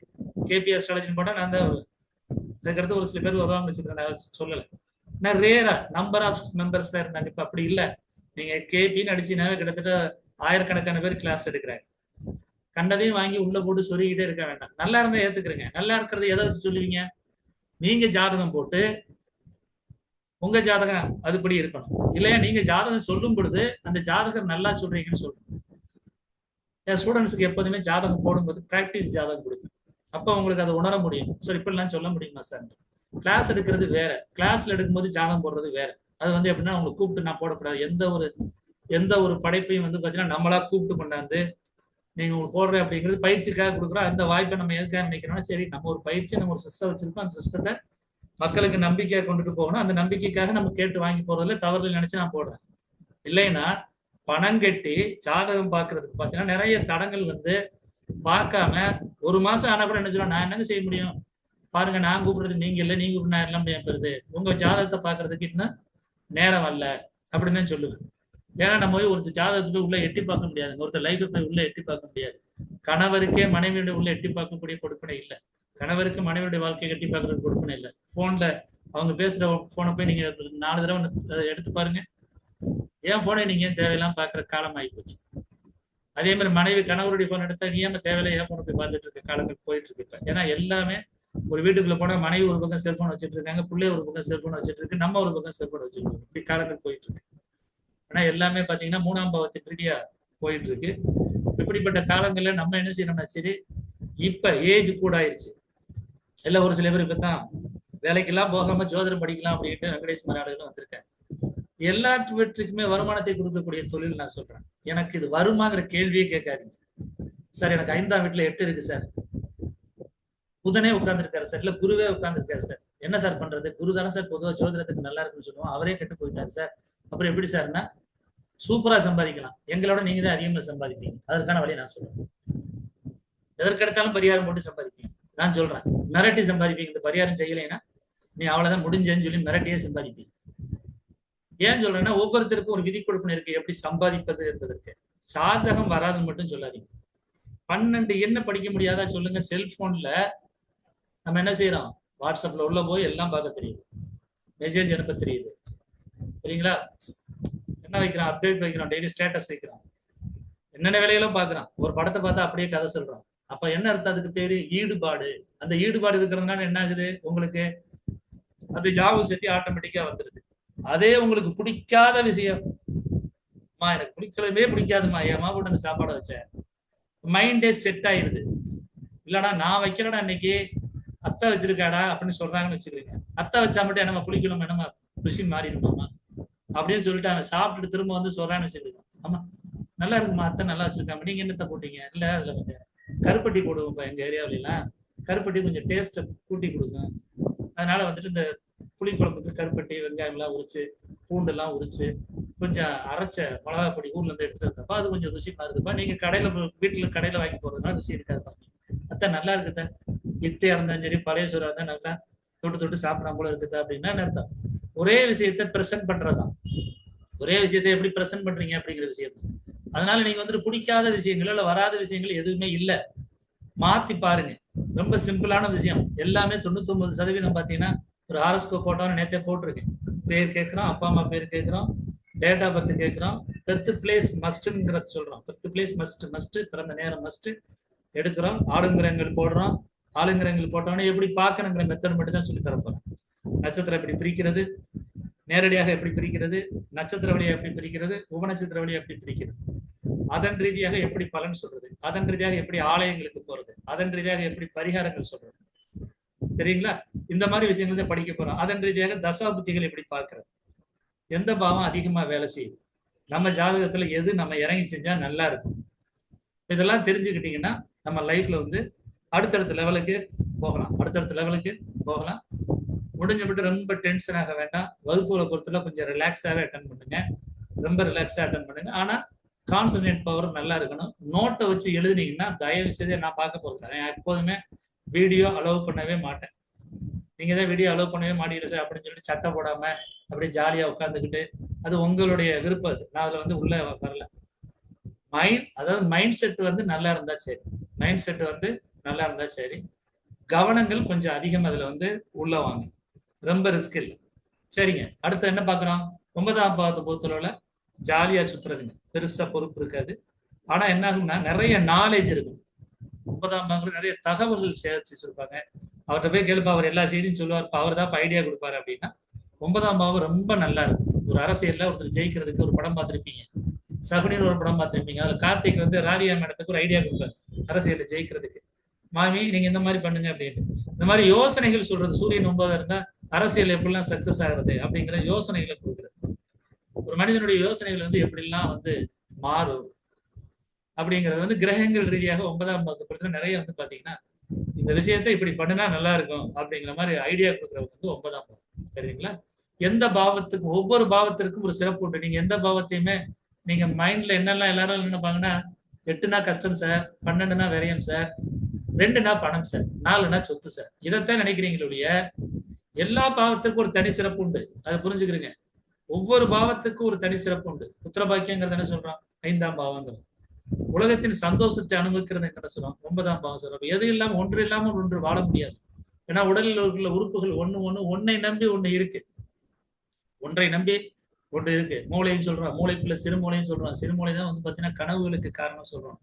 கேபி அஸ்ட்ராலஜின்னு போட்டா நான் தான் அதுக்கடுத்து ஒரு சில பேர் வருவாங்க வச்சுக்கிறேன், நான் சொல்லலை. நான் ரேரா நம்பர் ஆஃப் மெம்பர்ஸ் தான் இருந்தாங்க. இப்ப அப்படி இல்லை. நீங்க கேபின்னு அடிச்சுனாவே கிட்டத்தட்ட ஆயிரக்கணக்கான பேர் கிளாஸ் எடுக்கிறாங்க. கண்டதையும் வாங்கி உள்ள போட்டு சொல்லிக்கிட்டே இருக்க வேண்டாம். நல்லா இருந்தா ஏத்துக்கிறேங்க. நல்லா இருக்கிறது எதை வச்சு சொல்லுவீங்க? நீங்க ஜாதகம் போட்டு உங்க ஜாதகம் அதுபடி இருக்கணும். இல்லையா நீங்க ஜாதகம் சொல்லும் பொழுது அந்த ஜாதகம் நல்லா சொல்றீங்கன்னு சொல்லணும். என் ஸ்டூடெண்ட்ஸுக்கு எப்போதுமே ஜாதகம் போடும்போது பிராக்டிஸ் ஜாதகம் கொடுக்கும். அப்போ உங்களுக்கு அதை உணர முடியும். சார் இப்படிலாம் சொல்ல முடியுமா சார்? கிளாஸ் எடுக்கிறது வேற, கிளாஸ்ல எடுக்கும்போது ஜாதகம் போடுறது வேற. அது வந்து எப்படின்னா உங்களுக்கு கூப்பிட்டு நான் போடக்கூடாது. எந்த ஒரு படைப்பையும் வந்து பாத்தீங்கன்னா நம்மளா கூப்பிட்டு கொண்டாந்து நீங்க உங்களுக்கு போடுறேன் அப்படிங்கிறது பயிற்சிக்காக கொடுக்குறோம். அந்த வாய்ப்பை நம்ம எதுக்காக நினைக்கிறோம்னா, சரி நம்ம ஒரு பயிற்சி, நம்ம ஒரு சிஸ்டம் வச்சிருக்கோம், அந்த சிஸ்டத்தை மக்களுக்கு நம்பிக்கையா கொண்டுட்டு போகணும். அந்த நம்பிக்கைக்காக நம்ம கேட்டு வாங்கி போறதுல தவறுதல் நினைச்சு நான் போடுறேன். இல்லைன்னா பணம் கட்டி ஜாதகம் பாக்குறதுக்கு பாத்தீங்கன்னா நிறைய தடங்கள் வந்து பார்க்காம ஒரு மாசம் ஆனா கூட என்ன சொல்லுவேன், நான் என்னங்க செய்ய முடியும் பாருங்க, நான் கூப்பிடுறது நீங்க இல்லை, நீங்க கூப்பிட்டு நான் எல்லாம் முடியாம போயிருது, உங்க ஜாதகத்தை பாக்குறதுக்கு இன்னும் நேரம் வரல அப்படின்னு தான் சொல்லுவேன். ஏன்னா நம்ம போய் ஒருத்தர் ஜாதகத்தை உள்ள எட்டி பார்க்க முடியாது, ஒருத்தர் லைஃபை போய் உள்ள எட்டி பார்க்க முடியாது. கணவருக்கே மனைவியுடைய உள்ள எட்டி பார்க்கக்கூடிய கொடுப்பனை இல்லை. கணவருக்கு மனைவியுடைய வாழ்க்கையை எட்டி பார்க்கறது கொடுப்பனை இல்லை. போன்ல அவங்க பேசுற போனை போய் நீங்க 4 தடவை எடுத்து பாருங்க. ஏன் போனை நீங்க தேவையெல்லாம் பாக்குற காலம் ஆகி போச்சு. அதே மாதிரி மனைவி கணவருடைய போன் எடுத்தா நீ ஏன் தேவையில்ல ஏன் போனை போய் பார்த்துட்டு இருக்க காலங்கள் போயிட்டு இருக்கு. ஏன்னா எல்லாமே ஒரு வீட்டுக்குள்ள போனா மனைவி ஒரு பக்கம் செல்போன் வச்சுட்டு இருக்காங்க, பிள்ளை ஒரு பக்கம் செல்போன் வச்சுட்டு இருக்கு, நம்ம ஒரு பக்கம் செல்போன் வச்சுட்டு இருக்கோம். இப்படி காலங்கள் போயிட்டு இருக்கு. ஆனா எல்லாமே பாத்தீங்கன்னா 3ஆம் பாவத்தின் ரீதியா போயிட்டு இருக்கு. இப்படிப்பட்ட காலங்கள்ல நம்ம என்ன செய்யணும்னா, சரி இப்ப ஏஜ் கூட ஆயிடுச்சு. எல்லாம் ஒரு சில பேர் இப்பதான் வேலைக்கெல்லாம் போகாம ஜோதிடம் படிக்கலாம் அப்படின்ட்டு வெங்கடேஷ் மராடுகளும் வந்திருக்கேன். எல்லாவற்றுக்குமே வருமானத்தை கொடுக்கக்கூடிய தொழில் நான் சொல்றேன். எனக்கு இது வருமாங்கிற கேள்வியே கேட்காதீங்க. சார் எனக்கு 5ஆம் வீட்டுல 8 இருக்கு சார், புதனே உட்கார்ந்துருக்காரு சார், இல்ல குருவே உட்கார்ந்துருக்காரு சார், என்ன சார் பண்றது? குரு தானே சார் பொதுவாக ஜோதிடத்துக்கு நல்லா இருக்குன்னு சொல்லுவோம், அவரே கெட்டு போயிட்டாரு சார், அப்புறம் எப்படி சார்னா சூப்பரா சம்பாதிக்கலாம், எங்களோட நீங்க தான் அதிகமா சம்பாதிப்பீங்க. அதற்கான வழியை நான் சொல்றேன். எதற்கெடுத்தாலும் பரிகாரம் போட்டு சம்பாதிப்பீங்க. நான் சொல்றேன் மிரட்டி சம்பாதிப்பீங்க. இந்த பரிகாரம் செய்யலைன்னா நீ அவ்வளவுதான் முடிஞ்சேன்னு சொல்லி மிரட்டியே சம்பாதிப்பீங்க. ஏன் சொல்றேன்னா ஒவ்வொருத்தருக்கும் ஒரு விதி கொடுப்பனை இருக்கு எப்படி சம்பாதிப்பது என்பதற்கு. சாதகம் வராதுன்னு மட்டும் சொல்லாதீங்க. 12 என்ன படிக்க முடியாதா சொல்லுங்க? செல்போன்ல நம்ம என்ன செய்யறோம், வாட்ஸ்அப்ல உள்ள போய் எல்லாம் பார்க்க தெரியுது, மெசேஜ் அனுப்ப தெரியுது, சரிங்களா? என்ன வைக்கிறோம், அப்டேட் வைக்கிறோம், டெய்லி ஸ்டேட்டஸ் வைக்கிறோம், என்னென்ன வேலைகளும் பாக்குறான். ஒரு படத்தை பார்த்தா அப்படியே கதை சொல்றோம். அப்ப என்ன அர்த்தம்? அதுக்கு பேரு ஈடுபாடு. அந்த ஈடுபாடு இருக்கிறதுனால என்ன ஆகுது, உங்களுக்கு அந்த ஞாபகம் சக்தி ஆட்டோமேட்டிக்கா வந்துருது. அதே உங்களுக்கு பிடிக்காத விஷயம், எனக்கு பிடிக்கலவே பிடிக்காதுமா, ஏமா போட்டு அந்த சாப்பாடை வச்சேன், மைண்டே செட் ஆயிருது. இல்லடா நான் வைக்கிறடா இன்னைக்கு, அத்தை வச்சிருக்காடா அப்படின்னு சொல்றாங்கன்னு வச்சுக்கிறீங்க. அத்தை வச்சா மட்டும் என்னமா குளிக்கணும், என்னமா ருசி மாறிடுமாமா அப்படின்னு சொல்லிட்டு அவன் சாப்பிட்டுட்டு திரும்ப வந்து சொல்றான்னு வச்சுக்கிறீங்க. ஆமா நல்லா இருக்குமா, அத்தை நல்லா வச்சிருக்காங்க, நீங்க என்னத்த போட்டீங்க? இல்ல அதுல கொஞ்சம் கருப்பட்டி போடுவோம், எங்க ஏரியாவில எல்லாம் கருப்பட்டி கொஞ்சம் டேஸ்ட்டை கூட்டி கொடுக்கும், அதனால வந்துட்டு இந்த புளிக்குழம்புக்கு கருப்பட்டி வெங்காயம் எல்லாம் உரிச்சு பூண்டு எல்லாம் உரிச்சு கொஞ்சம் அரைச்ச மிளகா பொடி ஊர்ல இருந்து எடுத்துட்டு வந்தப்ப அது கொஞ்சம் ருசி மாறுதுப்பா, நீங்க கடையில வாங்கி போறதுனால ருசி இருக்காதுப்பா, அத்தை நல்லா இருக்குதா, இட்லியா இருந்தாலும் சரி பழைய சோறா இருந்தா நல்லா தொட்டு தொட்டு சாப்பிடாம போல இருக்குதா அப்படின்னா அர்த்தம். ஒரே விஷயத்த பிரசன்ட் பண்றதுதான். ஒரே விஷயத்தை எப்படி பிரசன்ட் பண்றீங்க அப்படிங்கிற விஷயம். அதனால நீங்க வந்துட்டு பிடிக்காத விஷயங்கள் இல்ல வராத விஷயங்கள் எதுவுமே இல்ல, மாத்தி பாருங்க. ரொம்ப சிம்பிளான விஷயம். எல்லாமே 99% பாத்தீங்கன்னா ஒரு ஹாரோஸ்கோப் போட்டோன்னு நேத்தே போட்டிருக்கேன். பேர் கேட்கிறோம், அப்பா அம்மா பேர் கேட்கிறோம், டேட் ஆஃப் பர்த் கேட்கிறோம், பெர்த் பிளேஸ் மஸ்ட்ங்கிறத சொல்றோம். பெர்த் பிளேஸ் மஸ்ட், பிறந்த நேரம் மஸ்ட் எடுக்கிறோம், ஆளுங்கிரங்கள் போடுறோம். ஆளுங்கிரங்கள் போட்டோன்னே எப்படி பார்க்கணுங்கிற மெத்தட் மட்டும் தான் சொல்லி தரப்போறேன். நட்சத்திரம் எப்படி பிரிக்கிறது, நேரடியாக எப்படி பிரிக்கிறது, நட்சத்திர வழியா எப்படி பிரிக்கிறது, உபநட்சத்திர வழியா எப்படி பிரிக்கிறது, அதன் ரீதியாக எப்படி பலன் சொல்றது, அதன் ரீதியாக எப்படி ஆலயங்களுக்கு போறது, அதன் ரீதியாக எப்படி பரிகாரங்கள் சொல்றது, சரிங்களா? இந்த மாதிரி விஷயங்கள் தான் படிக்க போறோம். அதன் ரீதியாக தசாபுத்திகள் எப்படி பார்க்கறது, எந்த பாவம் அதிகமா வேலை செய்யுது, நம்ம ஜாதகத்துல எது நம்ம இறங்கி செஞ்சா நல்லா இருக்கும், இதெல்லாம் தெரிஞ்சுக்கிட்டீங்கன்னா நம்ம லைஃப்ல வந்து அடுத்தடுத்த லெவலுக்கு போகலாம். முடிஞ்ச மட்டும் ரொம்ப டென்ஷன் ஆக வேண்டாம். வகுப்புகளை பொறுத்தல கொஞ்சம் ரிலாக்ஸாவே அட்டன் பண்ணுங்க, ரொம்ப ரிலாக்ஸா அட்டன் பண்ணுங்க. ஆனா கான்சன்ட்ரேட் பவர் நல்லா இருக்கணும். நோட்டை வச்சு எழுதுனீங்கன்னா தயவு செய்து நான் பார்க்க போறேன். எப்போதுமே வீடியோ அலோவ் பண்ணவே மாட்டேன். நீங்க தான் வீடியோ அலோவ் பண்ணவே மாட்டீங்க சார் அப்படின்னு சொல்லிட்டு சட்டை போடாம அப்படியே ஜாலியா உட்காந்துக்கிட்டு, அது உங்களுடைய விருப்பம். அது நான் அதுல வந்து உள்ள வரல. அதாவது மைண்ட் செட் வந்து நல்லா இருந்தா சரி. மைண்ட் செட் வந்து நல்லா இருந்தா சரி. கவனங்கள் கொஞ்சம் அதிகம் அதுல வந்து உள்ள வாங்க. ரொம்ப ரிஸ்க் இல்லை. சரிங்க. அடுத்து என்ன பார்க்குறோம்? 9ஆம் பாவத்தை பொறுத்தளவுல ஜாலியா சுத்துறதுங்க. பெருசா பொறுப்பு இருக்காது. ஆனா என்ன ஆகும்னா நிறைய நாலேஜ் இருக்கும். 9ஆம் பாவங்கள் நிறைய தகவல்கள் சேகரிச்சு வச்சிருப்பாங்க. அவர்கிட்ட போய் கேளுப்பா, அவர் எல்லா செய்தியும் சொல்லுவார், அவர் தான் ஐடியா கொடுப்பாரு அப்படின்னா 9ஆம் பாவம் ரொம்ப நல்லா இருக்கும். ஒரு அரசியல்ல ஒருத்தர் ஜெயிக்கிறதுக்கு ஒரு படம் பார்த்திருப்பீங்க. சகுனின்னு ஒரு படம் பார்த்திருப்பீங்க. அதுல கார்த்திக் வந்து ராதிகா மேடத்துக்கு ஒரு ஐடியா கொடுப்பாரு அரசியல்ல ஜெயிக்கிறதுக்கு. மாமி நீங்க இந்த மாதிரி பண்ணுங்க அப்படின்னு. இந்த மாதிரி யோசனைகள் சொல்றது. சூரியன் 9 இருந்தா அரசியல் எப்படிலாம் சக்சஸ் ஆகுறது அப்படிங்கிற யோசனைகளை கொடுக்குறது. ஒரு மனிதனுடைய யோசனைகள் வந்து எப்படிலாம் வந்து மாறும் அப்படிங்கிறது வந்து கிரகங்கள் ரீதியாக 9ஆம் பாவத்தை பொறுத்த நிறைய வந்து பாத்தீங்கன்னா இந்த விஷயத்தை இப்படி பண்ணினா நல்லா இருக்கும் அப்படிங்கிற மாதிரி ஐடியா கொடுக்குறவங்க வந்து 9ஆம் பாவம். சரிங்களா? எந்த பாவத்துக்கு ஒவ்வொரு பாவத்திற்கும் ஒரு சிறப்பு உண்டு. நீங்க எந்த பாவத்தையுமே நீங்க மைண்ட்ல என்னெல்லாம் எல்லாரும் என்ன நினைப்பாங்கன்னா 8னா கஷ்டம் சார், 12னா விரயம் சார், 2னா பணம் சார், 4னா சொத்து சார், இதைத்தான் நினைக்கிறீங்களுடைய எல்லா பாவத்துக்கும் ஒரு தனி சிறப்பு உண்டு. அதை புரிஞ்சுக்கிறீங்க. ஒவ்வொரு பாவத்துக்கும் ஒரு தனி சிறப்பு உண்டு. புத்திரபாக்கியங்கிறது என்ன சொல்றோம்? 5ஆம் பாவங்கிறது. உலகத்தின் சந்தோஷத்தை அனுபவிக்கிறது என்ன சொல்றோம்? 9ஆம் பாவம் சொல்றோம். எது இல்லாம ஒன்று இல்லாமல் ஒன்று வாழ முடியாது. ஏன்னா உடலில் உள்ள உறுப்புகள் ஒன்னை நம்பி ஒண்ணு இருக்கு. ஒன்றை நம்பி ஒன்று இருக்கு. மூளைன்னு சொல்றோம். மூளைக்குள்ள சிறுமூளைன்னு சொல்றோம். சிறுமூளை தான் வந்து பாத்தீங்கன்னா கனவுகளுக்கு காரணம் சொல்றோம்.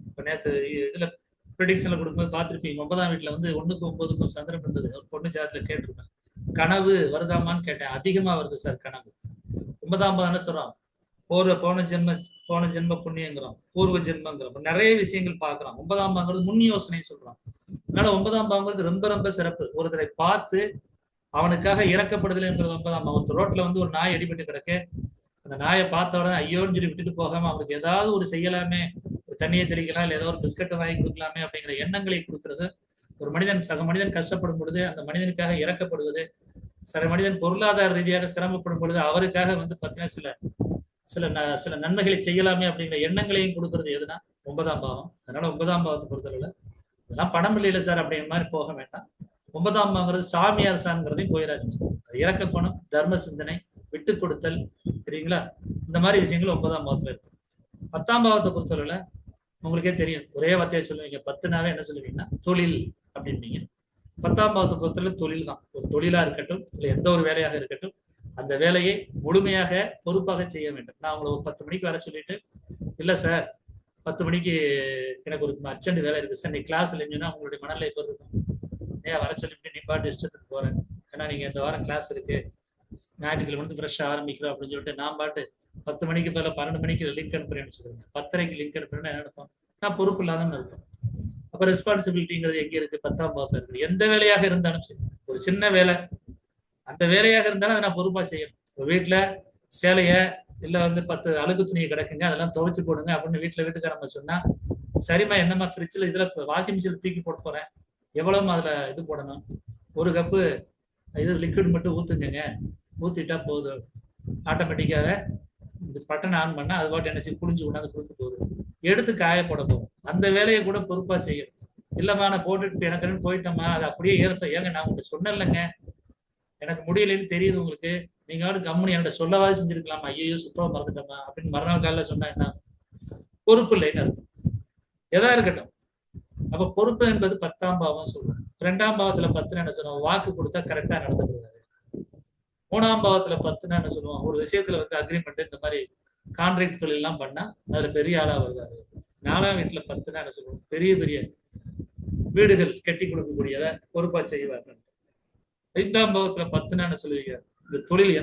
இப்ப நேத்து இதுல ப்ரெடிக்ஷன்ல கொடுக்கும்போது பார்த்திருப்பீங்க. 9ஆம் வீட்டுல வந்து 1க்கும் 9க்கும் சந்திரன் இருந்தது. ஒரு பொண்ணு ஜாதத்துல கேட்டிருப்பேன். கனவு வருதாமான்னு கேட்டேன். அதிகமா வருது சார் கனவு. 9ஆம் பாவம் என்ன சொல்றோம்? போன ஜென்ம புண்ணியங்கிறோம், பூர்வ ஜென்மங்கிறோம். நிறைய விஷயங்கள் பார்க்கிறோம். 9ஆம் பாவங்கிறது முன் யோசனை சொல்றோம். அதனால 9ஆம் பாவங்கிறது ரொம்ப ரொம்ப சிறப்பு. ஒருத்தரை பார்த்து அவனுக்காக இறக்கப்படுதல் என்கிறது 9ஆம் பாவம். ஒருத்தர் ரோட்ல வந்து ஒரு நாய் அடிபட்டு கிடக்கு. அந்த நாயை பார்த்த உடனே ஐயோன்னு சொல்லி விட்டுட்டு போகாம அவனுக்கு ஏதாவது ஒரு செய்யலாமே, ஒரு தண்ணியை தெளிக்கலாம், இல்லை ஏதோ ஒரு பிஸ்கட்டை வாங்கி கொடுக்கலாமே அப்படிங்கிற எண்ணங்களை கொடுக்கிறது. ஒரு மனிதன் சக மனிதன் கஷ்டப்படும் பொழுது அந்த மனிதனுக்காக இறக்கப்படுவது, சில மனிதன் பொருளாதார ரீதியாக சிரமப்படும் பொழுது அவருக்காக வந்து பார்த்தீங்கன்னா சில நன்மைகளை செய்யலாமே அப்படிங்கிற எண்ணங்களையும் கொடுக்கறது எதுனா 9ஆம் பாவம். அதனால 9ஆம் பாவத்தை பொறுத்தளவுல இதெல்லாம் பணம் இல்லையில சார் அப்படிங்கிற மாதிரி போக வேண்டாம். 9ஆம் பாவங்கிறது சாமியார் சார்ங்கிறதையும் போயிடாதீங்க. இறக்க குணம், தர்ம சிந்தனை, விட்டு கொடுத்தல், சரிங்களா? இந்த மாதிரி விஷயங்கள் 9ஆம் பாவத்துல இருக்கு. 10ஆம் பாவத்தை பொறுத்தளவுல உங்களுக்கே தெரியும். ஒரே வார்த்தையை சொல்லுவீங்க. 10னாவே என்ன சொல்லுவீங்கன்னா தொழில் அப்படின்பீங்க. 10ஆம் பாவத்தை பொறுத்தளவு தொழில் தான். ஒரு தொழிலா இருக்கட்டும், இல்லை எந்த ஒரு வேலையாக இருக்கட்டும், அந்த வேலையை முழுமையாக பொறுப்பாக செய்ய வேண்டும். நான் உங்களை ஒரு 10 மணிக்கு வர சொல்லிட்டு, இல்ல சார் 10 மணிக்கு எனக்கு ஒரு அர்ஜென்ட் வேலை இருக்கு சார், நீ கிளாஸ் இல்லைன்னா உங்களுடைய மனநிலை எப்போ இருக்கும்? ஏன் வர சொல்லிட்டு நீ பாட்டு இஷ்டத்துக்கு போறேன், ஏன்னா நீங்க இந்த வாரம் கிளாஸ் இருக்கு, ஞாயிற்றுக்கிழமை வந்து ஃப்ரெஷ்ஷா ஆரம்பிக்கிறோம் அப்படின்னு சொல்லிட்டு நான் பாட்டு 10 மணிக்கு பதில் 12 மணிக்கு லிங்க் அனுப்புறேன்னு சொல்லுங்க. 10:30க்கு லிங்க் அனுப்புறேன்னு என்ன அர்த்தம்? நான் பொறுப்பு இல்லாதன்னு அர்த்தம். அப்ப ரெஸ்பான்சிபிலிட்டிங்கிறது எங்க இருக்கு? 10ஆம் பாவத்துல இருக்கு. எந்த வேலையாக இருந்தாலும் சரி, ஒரு சின்ன வேலை, அந்த வேலையாக இருந்தாலும் அதை நான் பொறுப்பா செய்யணும். ஒரு வீட்டுல சேலைய இல்ல வந்து 10 அழுக்கு துணியை கிடக்குங்க, அதெல்லாம் துவைச்சு போடுங்க அப்படின்னு வீட்டுக்காரங்க சொன்னா, சரிம்மா என்னம்மா ஃப்ரிட்ஜ்ல இதுல வாஷிங் மிஷின் தூக்கி போட்டு போறேன், எவ்வளவு அதுல இது போடணும், ஒரு கப்பு இது லிக்விட் மட்டும் ஊத்துங்க, ஊத்திட்டா போதும், ஆட்டோமேட்டிக்காக இந்த பட்டன் ஆன் பண்ணா அது பாட்டு என்ன செய்ய புளிஞ்சு கொண்டாந்து கொடுக்க போகுது, எடுத்து காய போட போகும். அந்த வேலையை கூட பொறுப்பா செய்யணும். இல்லம்மா நான் போட்டுட்டு எனக்கு போயிட்டோம்மா, அது அப்படியே ஏங்க நான் உங்களுக்கு சொன்னேன்லங்க, எனக்கு முடியலன்னு தெரியுது உங்களுக்கு, நீங்க கம்முனு என்கிட்ட சொல்லவா செஞ்சிருக்கலாமா, ஐயோ சுத்தமா மறந்துட்டோமா அப்படின்னு மறுநாள் காலையில சொன்னா என்ன? பொறுப்பு இல்லைன்னு அர்த்தம். எதா இருக்கட்டும். அப்ப பொறுப்பு என்பது 10ஆம் பாவம் சொல்றோம். 2ஆம் பாவத்துல 10 என்ன சொல்லுவோம்? வாக்கு கொடுத்தா கரெக்டா நடந்துக்கிறாரு. 3ஆம் பாவத்துல 10 என்ன சொல்லுவோம்? ஒரு விஷயத்துல வந்து அக்ரிமெண்ட் இந்த மாதிரி கான்ட்ராக்ட் தொழில் எல்லாம் பண்ணா அதுல பெரிய ஆளா வருவாரு. 4ஆம் வீட்டுல 10 என்ன சொல்லுவோம்? பெரிய பெரிய வீடுகள் கட்டி கொடுக்கக்கூடியத பொறுப்பா செய்வார். 5ஆம் பாவத்துல 10 என்ன சொல்லுவீங்க? இந்த தொழில்